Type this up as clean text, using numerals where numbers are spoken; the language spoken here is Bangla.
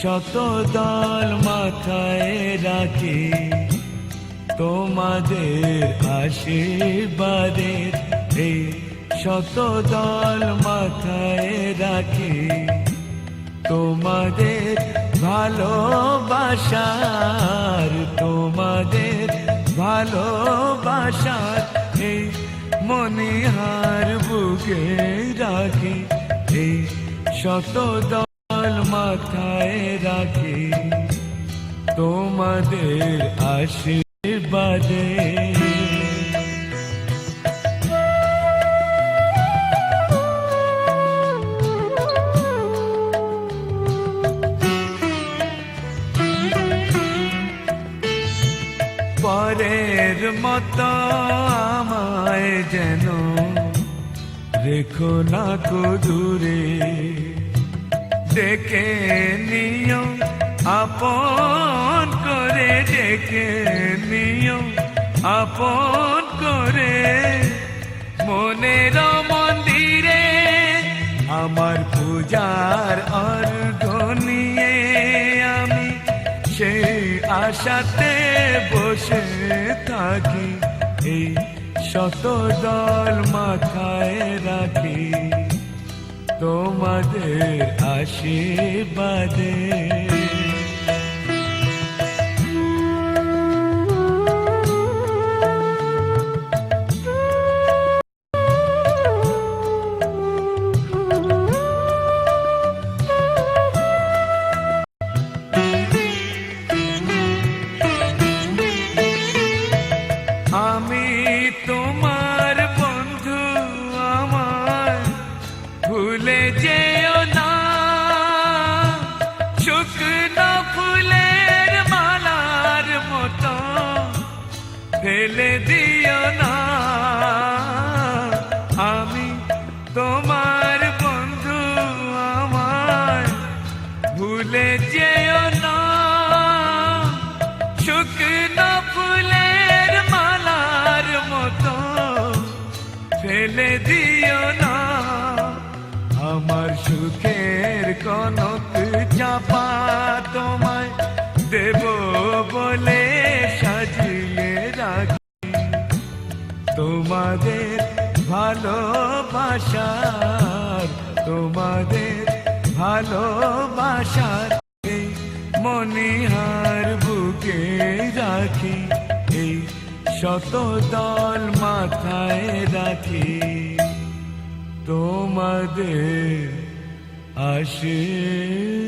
শত দল মাথায় রাখি তোমাদের আশীর্বাদের, এই শত দল মাথায় রাখি তোমাদের ভালোবাসার, তোমাদের ভালোবাসার এই মনিহার বুকে রাখি, এই শত দল মাথায় রাখি তোমাদের আশীর্বাদে। পরের মতো আমায় যেন রেখো না কো দূরে, ডেকে নিও আপন করে, ডেকে নিও আপন করে, মনের মন্দিরে আমার পূজার অর্ঘ নিয়ে আমি সেই আশাতে বসে থাকি, এই শত দল মাথায় রাখি তোমাদের আশীর্বাদে। আমি তোমার বন্ধু, আমার ভুলে যেও না, শুকনো ফুলের মালার মতো ফেলে দিও না। আমি তোমার বন্ধু, আমার ভুলে যেও না, শুকনো ফুলের মালার মতো ফেলে দিও না। আমার সুখের কনক চাপা তোমায় দেব বলে সাজিয়ে রাখি, তোমাদের ভালোবাসার, তোমাদের ভালোবাসার এই মনিহার বুকে রাখি, এই শত দল মাথায় রাখি তোমাদের আশীর্বাদে।